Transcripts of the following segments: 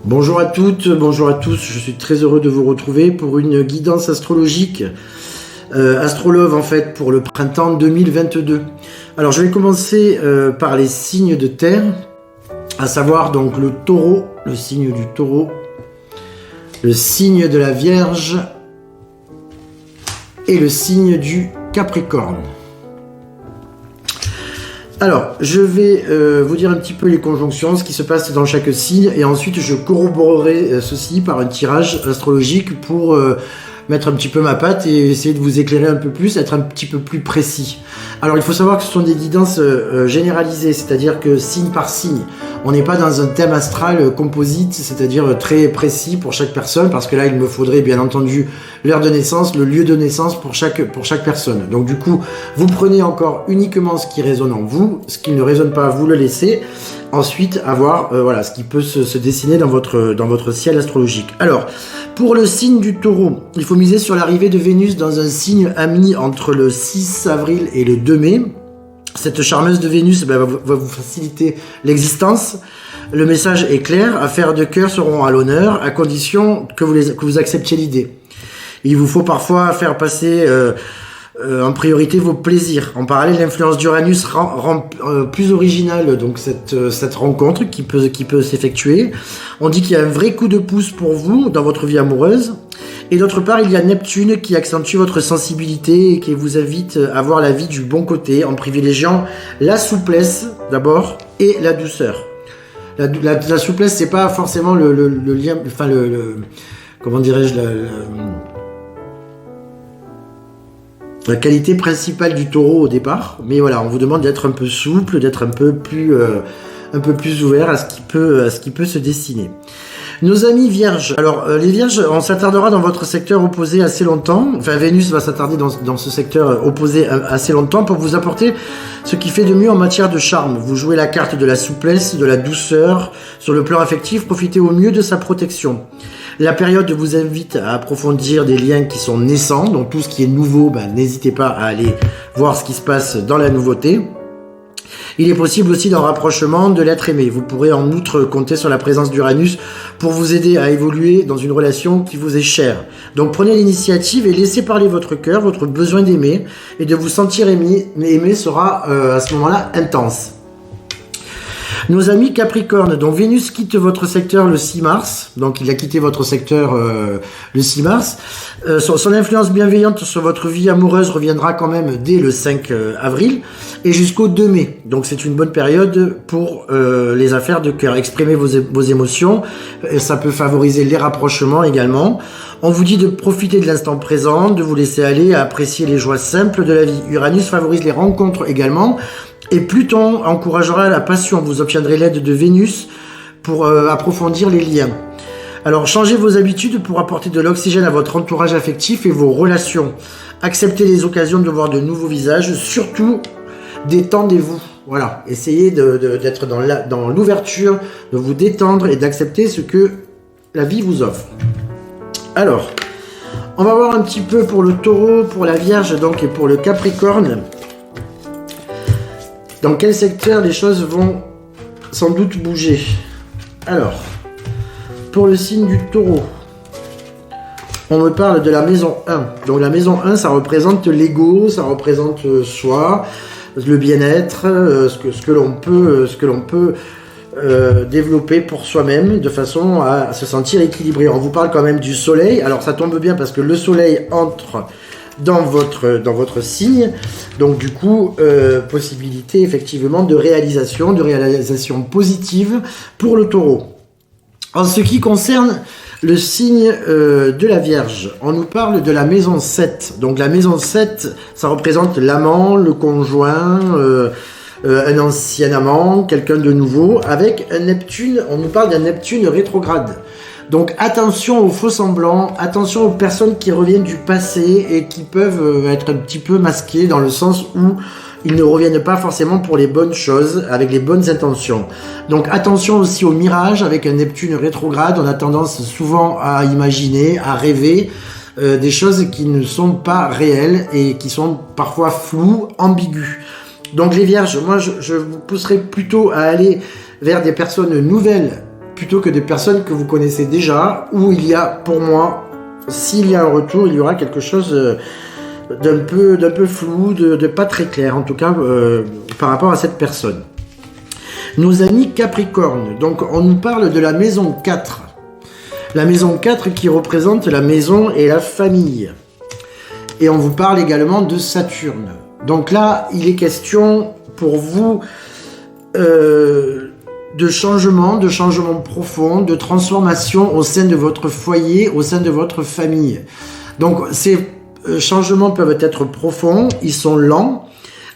Bonjour à toutes, bonjour à tous, je suis très heureux de vous retrouver pour une guidance astrologique, Astrolove en fait, pour le printemps 2022. Alors je vais commencer par les signes de terre, à savoir donc le taureau, le signe du taureau, le signe de la Vierge et le signe du Capricorne. Alors, je vais vous dire un petit peu les conjonctions, ce qui se passe dans chaque signe, et ensuite je corroborerai ceci par un tirage astrologique pour mettre un petit peu ma patte et essayer de vous éclairer un peu plus, être un petit peu plus précis. Alors, il faut savoir que ce sont des guidances généralisées, c'est-à-dire que signe par signe. On n'est pas dans un thème astral composite, c'est-à-dire très précis pour chaque personne, parce que là, il me faudrait bien entendu l'heure de naissance, le lieu de naissance pour chaque personne. Donc du coup, vous prenez encore uniquement ce qui résonne en vous, ce qui ne résonne pas, vous le laissez. Ensuite, avoir voilà, ce qui peut se dessiner dans votre ciel astrologique. Alors, pour le signe du taureau, il faut miser sur l'arrivée de Vénus dans un signe ami entre le 6 avril et le 2 mai. Cette charmeuse de Vénus va vous faciliter l'existence. Le message est clair, affaires de cœur seront à l'honneur, à condition que vous acceptiez l'idée. Il vous faut parfois faire passer en priorité vos plaisirs. En parallèle, l'influence d'Uranus rend plus originale donc cette rencontre qui peut s'effectuer. On dit qu'il y a un vrai coup de pouce pour vous dans votre vie amoureuse. Et d'autre part, il y a Neptune qui accentue votre sensibilité et qui vous invite à voir la vie du bon côté en privilégiant la souplesse d'abord et la douceur. La souplesse, c'est pas forcément le lien, enfin comment dirais-je, la qualité principale du taureau au départ. Mais voilà, on vous demande d'être un peu souple, d'être un peu plus ouvert à ce qui peut se dessiner. Nos amis vierges. Alors, les vierges, on s'attardera dans votre secteur opposé assez longtemps. Enfin, Vénus va s'attarder dans ce secteur opposé assez longtemps pour vous apporter ce qui fait de mieux en matière de charme. Vous jouez la carte de la souplesse, de la douceur. Sur le plan affectif, profitez au mieux de sa protection. La période vous invite à approfondir des liens qui sont naissants. Donc, tout ce qui est nouveau, n'hésitez pas à aller voir ce qui se passe dans la nouveauté. Il est possible aussi d'un rapprochement de l'être aimé. Vous pourrez en outre compter sur la présence d'Uranus pour vous aider à évoluer dans une relation qui vous est chère. Donc prenez l'initiative et laissez parler votre cœur, votre besoin d'aimer et de vous sentir aimé sera à ce moment-là intense. Nos amis Capricorne, donc Vénus quitte votre secteur le 6 mars, donc il a quitté votre secteur le 6 mars. Son influence bienveillante sur votre vie amoureuse reviendra quand même dès le 5 avril et jusqu'au 2 mai. Donc c'est une bonne période pour les affaires de cœur. Exprimez vos émotions, et ça peut favoriser les rapprochements également. On vous dit de profiter de l'instant présent, de vous laisser aller à apprécier les joies simples de la vie. Uranus favorise les rencontres également. Et Pluton encouragera la passion. Vous obtiendrez l'aide de Vénus pour approfondir les liens. Alors, changez vos habitudes pour apporter de l'oxygène à votre entourage affectif et vos relations. Acceptez les occasions de voir de nouveaux visages. Surtout, détendez-vous. Voilà. Essayez d'être dans l'ouverture, de vous détendre et d'accepter ce que la vie vous offre. Alors, on va voir un petit peu pour le taureau, pour la Vierge donc, et pour le Capricorne. Dans quel secteur les choses vont sans doute bouger. Alors, pour le signe du taureau, on me parle de la maison 1. Donc la maison 1, ça représente l'ego, ça représente soi, le bien-être, ce que l'on peut développer pour soi-même de façon à se sentir équilibré. On vous parle quand même du soleil. Alors ça tombe bien parce que le soleil entre dans votre signe, donc du coup possibilité effectivement de réalisation positive pour le taureau. En ce qui concerne le signe de la Vierge, on nous parle de la maison 7. Donc la maison 7, ça représente l'amant, le conjoint, un ancien amant, quelqu'un de nouveau, avec un Neptune. On nous parle d'un Neptune rétrograde. Donc attention aux faux semblants, attention aux personnes qui reviennent du passé et qui peuvent être un petit peu masquées dans le sens où ils ne reviennent pas forcément pour les bonnes choses, avec les bonnes intentions. Donc attention aussi aux mirages, avec un Neptune rétrograde, on a tendance souvent à imaginer, à rêver des choses qui ne sont pas réelles et qui sont parfois floues, ambiguës. Donc les vierges, moi je vous pousserais plutôt à aller vers des personnes nouvelles plutôt que des personnes que vous connaissez déjà, où il y a, pour moi, s'il y a un retour, il y aura quelque chose d'un peu flou, de pas très clair, en tout cas, par rapport à cette personne. Nos amis Capricorne, donc on nous parle de la maison 4. La maison 4 qui représente la maison et la famille. Et on vous parle également de Saturne. Donc là, il est question pour vous de changement profond, de transformation au sein de votre foyer, au sein de votre famille. Donc ces changements peuvent être profonds, ils sont lents.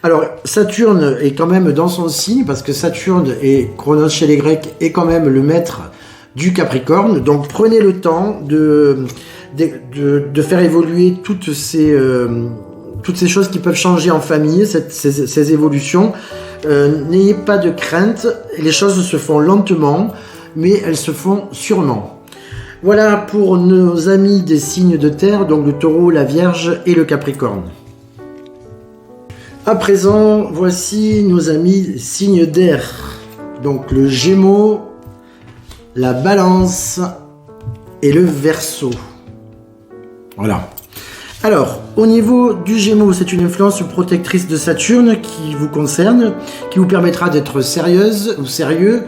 Alors Saturne est quand même dans son signe, parce que Saturne est Chronos chez les Grecs, est quand même le maître du Capricorne. Donc prenez le temps de faire évoluer toutes ces choses qui peuvent changer en famille, ces évolutions. N'ayez pas de crainte, les choses se font lentement, mais elles se font sûrement. Voilà pour nos amis des signes de terre, donc le Taureau, la Vierge et le Capricorne. À présent, voici nos amis signes d'air, donc le Gémeaux, la Balance et le Verseau. Voilà. Alors, au niveau du Gémeaux, c'est une influence protectrice de Saturne qui vous concerne, qui vous permettra d'être sérieuse ou sérieux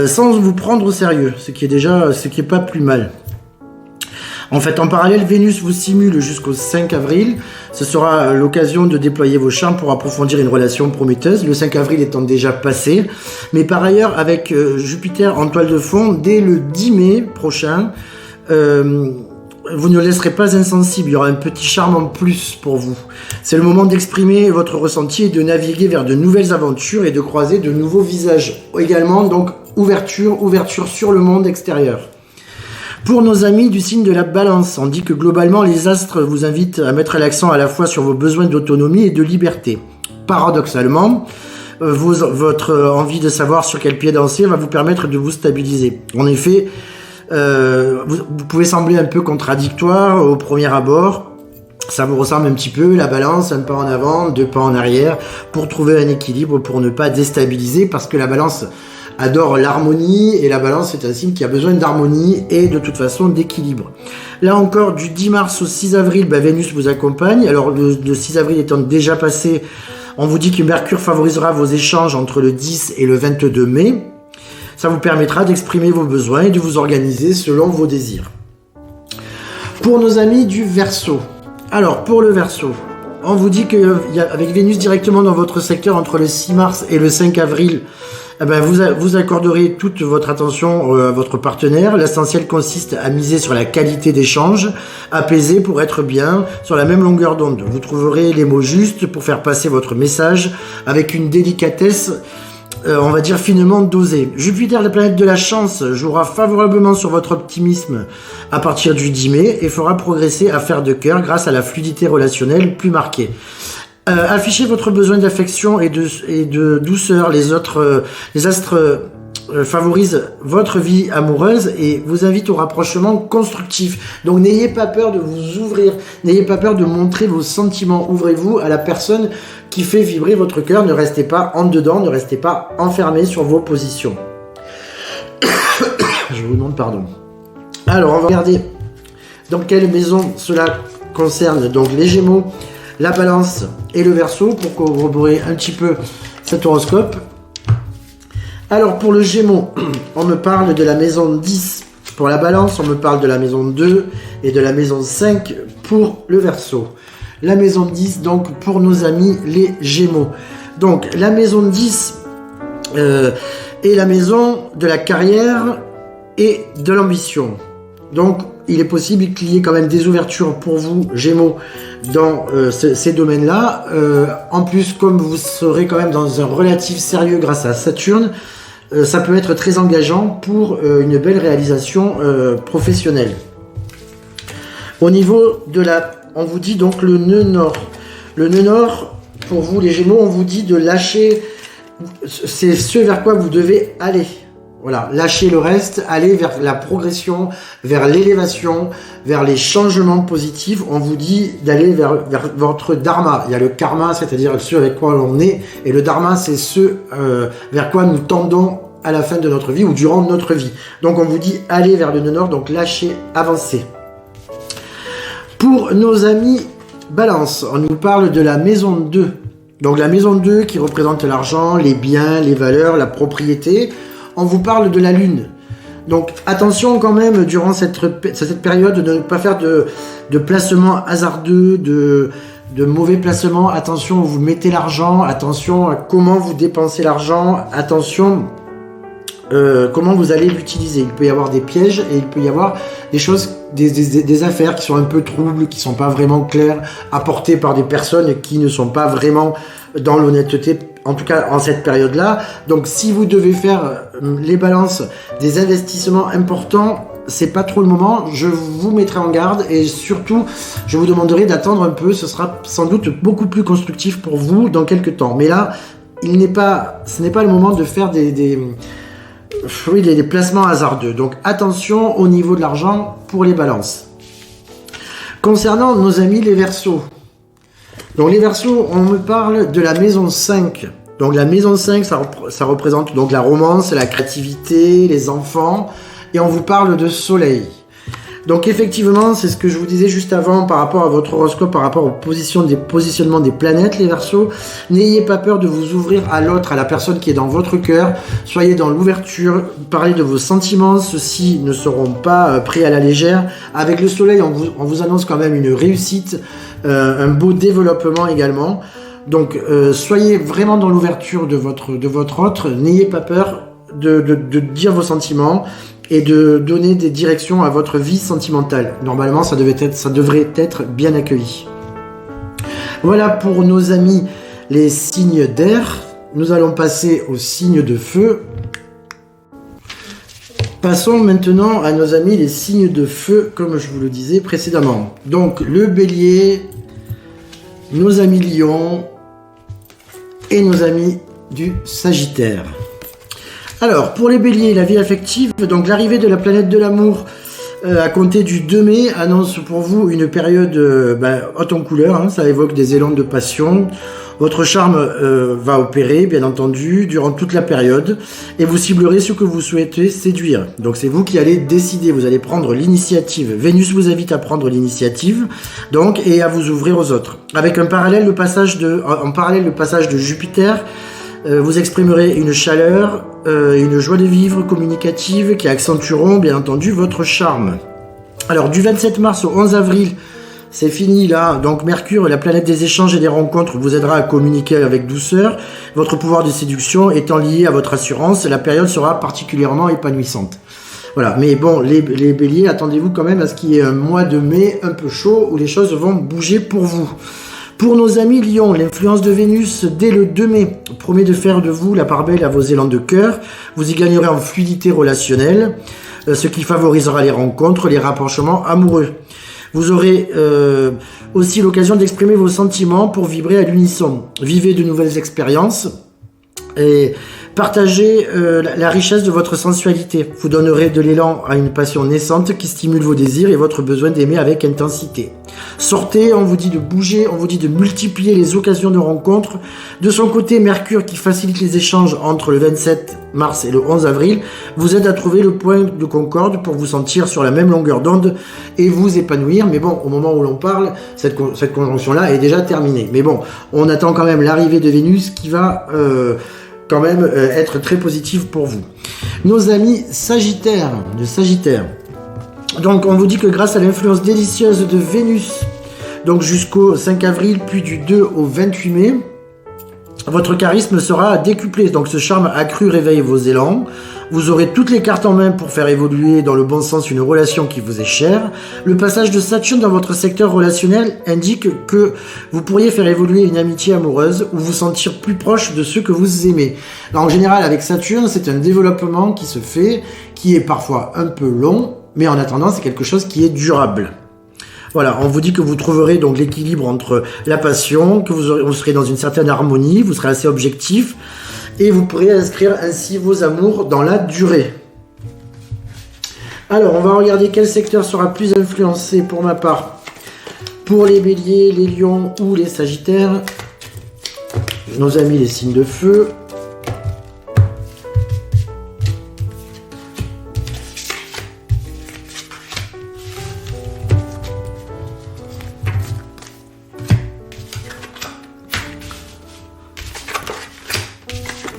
sans vous prendre au sérieux, ce qui est pas plus mal. En fait, en parallèle, Vénus vous simule jusqu'au 5 avril. Ce sera l'occasion de déployer vos charmes pour approfondir une relation prometteuse, le 5 avril étant déjà passé. Mais par ailleurs, avec Jupiter en toile de fond, dès le 10 mai prochain, vous ne laisserez pas insensible, il y aura un petit charme en plus pour vous. C'est le moment d'exprimer votre ressenti et de naviguer vers de nouvelles aventures et de croiser de nouveaux visages. Également, donc, ouverture sur le monde extérieur. Pour nos amis du signe de la Balance, on dit que globalement, les astres vous invitent à mettre l'accent à la fois sur vos besoins d'autonomie et de liberté. Paradoxalement, votre envie de savoir sur quel pied danser va vous permettre de vous stabiliser. En effet, vous pouvez sembler un peu contradictoire au premier abord. Ça vous ressemble un petit peu, la Balance, un pas en avant, 2 pas en arrière, pour trouver un équilibre, pour ne pas déstabiliser, parce que la Balance adore l'harmonie, et la Balance est un signe qui a besoin d'harmonie et de toute façon d'équilibre. Là encore, du 10 mars au 6 avril, Vénus vous accompagne. Alors le 6 avril étant déjà passé, on vous dit que Mercure favorisera vos échanges entre le 10 et le 22 mai. Ça vous permettra d'exprimer vos besoins et de vous organiser selon vos désirs. Pour nos amis du Verseau. Alors, pour le Verseau, on vous dit qu'avec Vénus directement dans votre secteur entre le 6 mars et le 5 avril, vous accorderez toute votre attention à votre partenaire. L'essentiel consiste à miser sur la qualité d'échange, apaisé pour être bien sur la même longueur d'onde. Vous trouverez les mots justes pour faire passer votre message avec une délicatesse, on va dire finement dosée. Jupiter, la planète de la chance, jouera favorablement sur votre optimisme à partir du 10 mai et fera progresser Affaires de cœur grâce à la fluidité relationnelle plus marquée. Affichez votre besoin d'affection et de douceur. Les astres favorisent votre vie amoureuse et vous invitent au rapprochement constructif. Donc n'ayez pas peur de vous ouvrir, n'ayez pas peur de montrer vos sentiments. Ouvrez-vous à la personne qui fait vibrer votre cœur. Ne restez pas en dedans, ne restez pas enfermé sur vos positions. Je vous demande pardon. Alors on va regarder dans quelle maison cela concerne. Donc les Gémeaux, la Balance et le Verseau pour corroborer un petit peu cet horoscope. Alors pour le Gémeaux, on me parle de la maison 10 pour la Balance, on me parle de la maison 2 et de la maison 5 pour le Verseau. La maison 10 donc pour nos amis les Gémeaux. Donc la maison 10 est la maison de la carrière et de l'ambition. Donc il est possible qu'il y ait quand même des ouvertures pour vous, Gémeaux, dans ces domaines-là. En plus, comme vous serez quand même dans un relatif sérieux grâce à Saturne, ça peut être très engageant pour une belle réalisation professionnelle. Au niveau de on vous dit donc le nœud nord. Le nœud nord, pour vous les Gémeaux, on vous dit de lâcher, c'est ce vers quoi vous devez aller. Voilà, lâchez le reste, allez vers la progression, vers l'élévation, vers les changements positifs. On vous dit d'aller vers votre dharma. Il y a le karma, c'est-à-dire ce avec quoi l'on est, et le dharma, c'est ce vers quoi nous tendons à la fin de notre vie ou durant notre vie. Donc on vous dit allez vers le nœud nord, donc lâchez, avancez. Pour nos amis Balance, on nous parle de la maison 2. Donc la maison 2 qui représente l'argent, les biens, les valeurs, la propriété. On vous parle de la lune. Donc attention quand même durant cette période de ne pas faire de placements hasardeux, de mauvais placements. Attention où vous mettez l'argent, attention à comment vous dépensez l'argent, attention comment vous allez l'utiliser. Il peut y avoir des pièges et il peut y avoir des choses, des affaires qui sont un peu troubles, qui sont pas vraiment claires, apportées par des personnes qui ne sont pas vraiment dans l'honnêteté, en tout cas en cette période-là. Donc si vous devez faire les balances, des investissements importants, c'est pas trop le moment, je vous mettrai en garde et surtout je vous demanderai d'attendre un peu, ce sera sans doute beaucoup plus constructif pour vous dans quelques temps. Mais là, ce n'est pas le moment de faire des placements hasardeux. Donc attention au niveau de l'argent pour les balances. Concernant nos amis les Verseaux. Donc les Verseaux, on me parle de la maison 5. Donc la maison 5, ça représente donc la romance, la créativité, les enfants. Et on vous parle de soleil. Donc effectivement, c'est ce que je vous disais juste avant par rapport à votre horoscope, par rapport aux positionnements des planètes, les Verseaux. N'ayez pas peur de vous ouvrir à l'autre, à la personne qui est dans votre cœur. Soyez dans l'ouverture, parlez de vos sentiments, ceux-ci ne seront pas pris à la légère. Avec le soleil, on vous annonce quand même une réussite, un beau développement également. Donc soyez vraiment dans l'ouverture de votre autre, n'ayez pas peur de dire vos sentiments et de donner des directions à votre vie sentimentale. Normalement, ça devrait être bien accueilli. Voilà pour nos amis les signes d'air. Nous allons passer aux signes de feu. Passons maintenant à nos amis les signes de feu, comme je vous le disais précédemment. Donc le bélier, nos amis lions et nos amis du sagittaire. Alors, pour les béliers, la vie affective, donc l'arrivée de la planète de l'amour à compter du 2 mai annonce pour vous une période haute en couleur, hein, ça évoque des élans de passion. Votre charme va opérer, bien entendu, durant toute la période et vous ciblerez ce que vous souhaitez séduire. Donc c'est vous qui allez décider, vous allez prendre l'initiative. Vénus vous invite à prendre l'initiative donc et à vous ouvrir aux autres. Avec en parallèle le passage de Jupiter, vous exprimerez une chaleur, une joie de vivre communicative qui accentueront bien entendu votre charme. Alors du 27 mars au 11 avril, c'est fini là, donc Mercure, la planète des échanges et des rencontres, vous aidera à communiquer avec douceur. Votre pouvoir de séduction étant lié à votre assurance, la période sera particulièrement épanouissante. Voilà, mais bon, les béliers, attendez-vous quand même à ce qu'il y ait un mois de mai un peu chaud où les choses vont bouger pour vous. Pour nos amis lions, l'influence de Vénus dès le 2 mai promet de faire de vous la part belle à vos élans de cœur. Vous y gagnerez en fluidité relationnelle, ce qui favorisera les rencontres, les rapprochements amoureux. Vous aurez aussi l'occasion d'exprimer vos sentiments pour vibrer à l'unisson. Vivez de nouvelles expériences et partagez la richesse de votre sensualité. Vous donnerez de l'élan à une passion naissante qui stimule vos désirs et votre besoin d'aimer avec intensité. Sortez, on vous dit de bouger, on vous dit de multiplier les occasions de rencontres. De son côté, Mercure, qui facilite les échanges entre le 27 mars et le 11 avril, vous aide à trouver le point de concorde pour vous sentir sur la même longueur d'onde et vous épanouir. Mais bon, au moment où l'on parle, cette conjonction-là est déjà terminée. Mais bon, on attend quand même l'arrivée de Vénus qui va quand même être très positive pour vous. Nos amis Sagittaire, de Sagittaire. Donc on vous dit que grâce à l'influence délicieuse de Vénus, donc jusqu'au 5 avril, puis du 2 au 28 mai, votre charisme sera décuplé. Donc ce charme accru réveille vos élans. Vous aurez toutes les cartes en main pour faire évoluer dans le bon sens une relation qui vous est chère. Le passage de Saturne dans votre secteur relationnel indique que vous pourriez faire évoluer une amitié amoureuse ou vous sentir plus proche de ceux que vous aimez. Alors, en général, avec Saturne, c'est un développement qui se fait, qui est parfois un peu long, mais en attendant, c'est quelque chose qui est durable. Voilà, on vous dit que vous trouverez donc l'équilibre entre la passion, que vous serez dans une certaine harmonie, vous serez assez objectif, et vous pourrez inscrire ainsi vos amours dans la durée. Alors, on va regarder quel secteur sera plus influencé pour ma part. Pour les béliers, les lions ou les sagittaires, nos amis les signes de feu.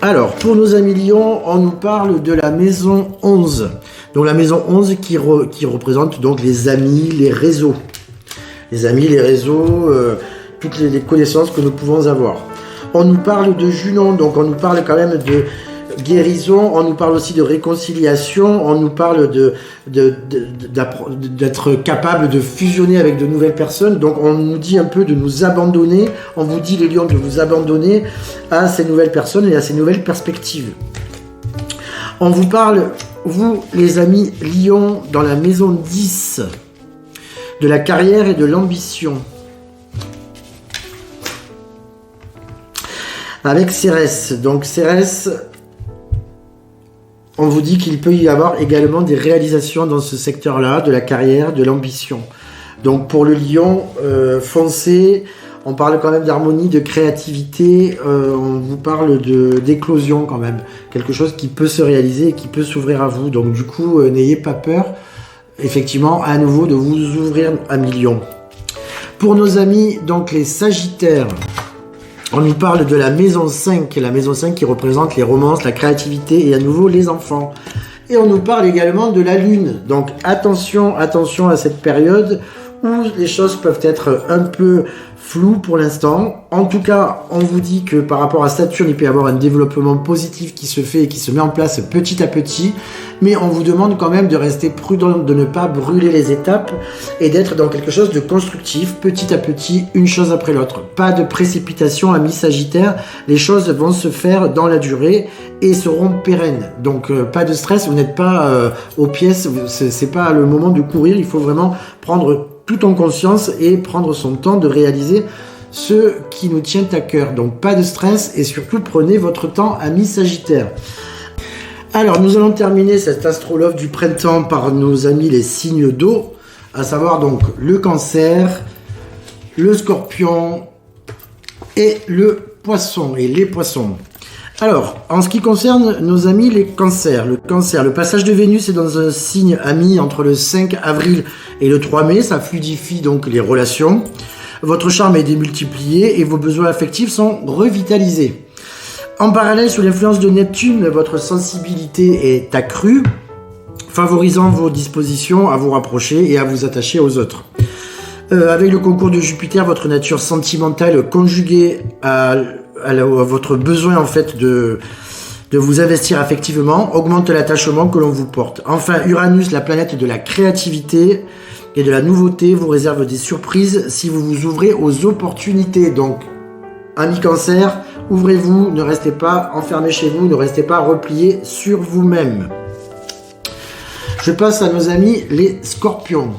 Alors, pour nos amis Lion, on nous parle de la maison 11. Donc la maison 11 qui représente donc les amis, les réseaux. Les amis, les réseaux, toutes les connaissances que nous pouvons avoir. On nous parle de Junon, donc on nous parle quand même de guérison, on nous parle aussi de réconciliation, on nous parle d'être capable de fusionner avec de nouvelles personnes, donc on nous dit un peu de nous abandonner, on vous dit les lions de vous abandonner à ces nouvelles personnes et à ces nouvelles perspectives. On vous parle, vous les amis lions, dans la maison 10, de la carrière et de l'ambition. Avec Cérès, donc Cérès, on vous dit qu'il peut y avoir également des réalisations dans ce secteur-là, de la carrière, de l'ambition. Donc pour le lion, foncé, on parle quand même d'harmonie, de créativité, on vous parle d'éclosion quand même. Quelque chose qui peut se réaliser et qui peut s'ouvrir à vous. Donc du coup, n'ayez pas peur, effectivement, à nouveau, de vous ouvrir à millions. Pour nos amis, donc les Sagittaires, on nous parle de la maison 5, la maison 5 qui représente les romances, la créativité et à nouveau les enfants. Et on nous parle également de la lune. Donc attention à cette période où les choses peuvent être un peu floues pour l'instant. En tout cas, on vous dit que par rapport à Saturne, il peut y avoir un développement positif qui se fait et qui se met en place petit à petit. Mais on vous demande quand même de rester prudent, de ne pas brûler les étapes et d'être dans quelque chose de constructif, petit à petit, une chose après l'autre. Pas de précipitation, amis Sagittaires. Les choses vont se faire dans la durée et seront pérennes. Donc pas de stress, vous n'êtes pas aux pièces, c'est pas le moment de courir. Il faut vraiment prendre tout en conscience et prendre son temps de réaliser ce qui nous tient à cœur. Donc pas de stress et surtout prenez votre temps, amis Sagittaires. Alors nous allons terminer cet astrologue du printemps par nos amis les signes d'eau, à savoir donc le Cancer, le Scorpion et le Poisson et les Poissons. Alors, en ce qui concerne nos amis les cancers, le passage de Vénus est dans un signe ami entre le 5 avril et le 3 mai, ça fluidifie donc les relations. Votre charme est démultiplié et vos besoins affectifs sont revitalisés. En parallèle, sous l'influence de Neptune, votre sensibilité est accrue, favorisant vos dispositions à vous rapprocher et à vous attacher aux autres. Avec le concours de Jupiter, votre nature sentimentale conjuguée à votre besoin en fait de vous investir affectivement augmente l'attachement que l'on vous porte. Enfin, Uranus, la planète de la créativité et de la nouveauté, vous réserve des surprises si vous vous ouvrez aux opportunités. Donc, amis Cancer, ouvrez-vous, ne restez pas enfermés chez vous, ne restez pas repliés sur vous-même. Je passe à nos amis les Scorpions.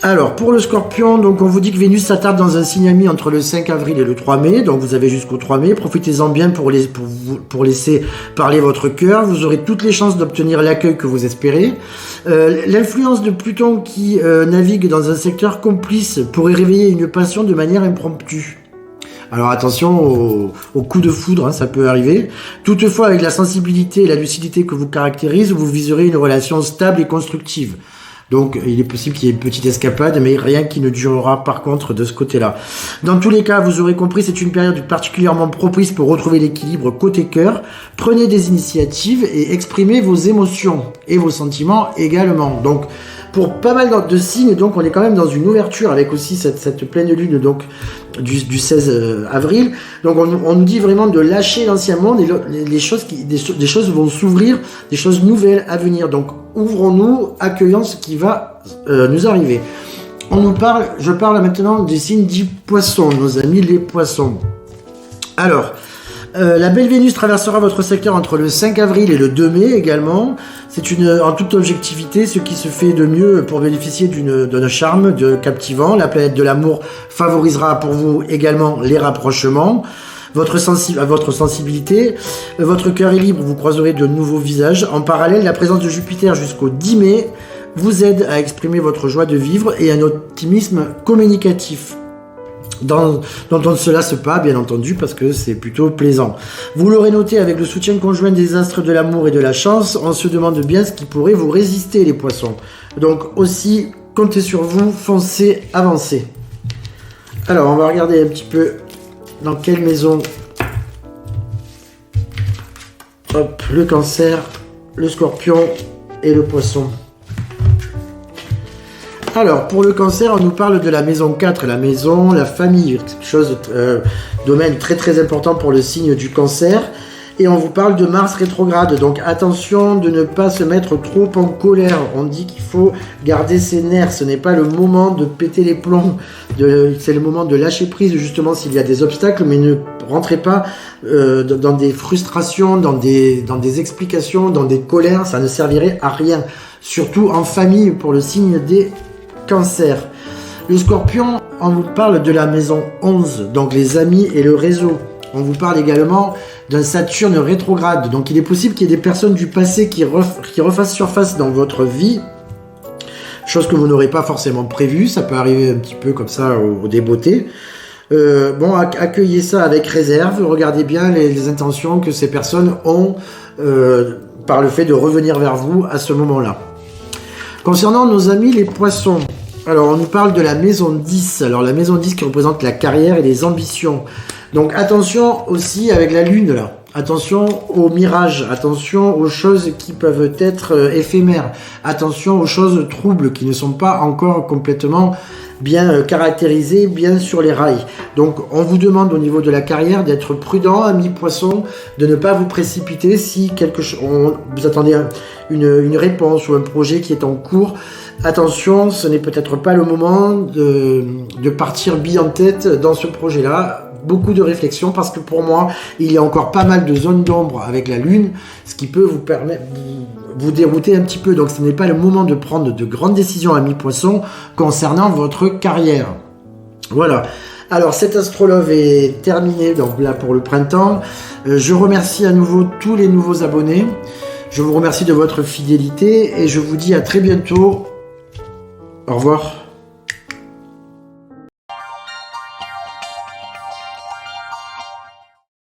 Alors, pour le Scorpion, donc on vous dit que Vénus s'attarde dans un signe ami entre le 5 avril et le 3 mai, donc vous avez jusqu'au 3 mai, profitez-en bien pour laisser parler votre cœur, vous aurez toutes les chances d'obtenir l'accueil que vous espérez. L'influence de Pluton qui navigue dans un secteur complice pourrait réveiller une passion de manière impromptue. Alors attention au coup de foudre, hein, ça peut arriver. Toutefois, avec la sensibilité et la lucidité que vous caractérise, vous viserez une relation stable et constructive. Donc, il est possible qu'il y ait une petite escapade, mais rien qui ne durera par contre de ce côté-là. Dans tous les cas, vous aurez compris, c'est une période particulièrement propice pour retrouver l'équilibre côté cœur. Prenez des initiatives et exprimez vos émotions et vos sentiments également. Donc, pour pas mal de signes, donc on est quand même dans une ouverture avec aussi cette pleine lune donc du 16 avril. Donc on nous dit vraiment de lâcher l'ancien monde et des choses vont s'ouvrir, des choses nouvelles à venir. Donc ouvrons-nous, accueillons ce qui va nous arriver. Je parle maintenant des signes dits poissons, nos amis les poissons. Alors, la belle Vénus traversera votre secteur entre le 5 avril et le 2 mai également. C'est en toute objectivité ce qui se fait de mieux pour bénéficier d'un charme captivant. La planète de l'amour favorisera pour vous également les rapprochements. Votre sensibilité, votre cœur est libre, vous croiserez de nouveaux visages. En parallèle, la présence de Jupiter jusqu'au 10 mai vous aide à exprimer votre joie de vivre et un optimisme communicatif. Dont cela se passe, bien entendu, parce que c'est plutôt plaisant. Vous l'aurez noté, avec le soutien conjoint des astres de l'amour et de la chance, on se demande bien ce qui pourrait vous résister, les poissons. Donc aussi, comptez sur vous, foncez, avancez. Alors, on va regarder un petit peu dans quelle maison Hop, le cancer, le scorpion et le poisson. Alors, pour le cancer, on nous parle de la maison 4, la maison, la famille, domaine très très important pour le signe du cancer. Et on vous parle de Mars rétrograde, donc attention de ne pas se mettre trop en colère. On dit qu'il faut garder ses nerfs, ce n'est pas le moment de péter les plombs, c'est le moment de lâcher prise justement s'il y a des obstacles, mais ne rentrez pas dans des frustrations, dans des explications, dans des colères, ça ne servirait à rien. Surtout en famille pour le signe des cancers. Le scorpion, on vous parle de la maison 11, donc les amis et le réseau. On vous parle également d'un Saturne rétrograde. Donc il est possible qu'il y ait des personnes du passé qui refassent surface dans votre vie. Chose que vous n'aurez pas forcément prévue. Ça peut arriver un petit peu comme ça au débeauté. Accueillez ça avec réserve. Regardez bien les intentions que ces personnes ont par le fait de revenir vers vous à ce moment-là. Concernant nos amis les poissons. Alors on nous parle de la maison 10. Alors la maison 10 qui représente la carrière et les ambitions. Donc attention aussi avec la lune là, attention aux mirages, attention aux choses qui peuvent être éphémères, attention aux choses troubles qui ne sont pas encore complètement bien caractérisées, bien sur les rails. Donc on vous demande au niveau de la carrière d'être prudent, ami poisson, de ne pas vous précipiter si vous attendez une réponse ou un projet qui est en cours. Attention, ce n'est peut-être pas le moment de partir bille en tête dans ce projet-là. Beaucoup de réflexion parce que pour moi, il y a encore pas mal de zones d'ombre avec la Lune, ce qui peut vous permettre vous dérouter un petit peu. Donc ce n'est pas le moment de prendre de grandes décisions à mi-poisson concernant votre carrière. Voilà. Alors cet Astrolove est terminé donc là pour le printemps. Je remercie à nouveau tous les nouveaux abonnés. Je vous remercie de votre fidélité et je vous dis à très bientôt. Au revoir.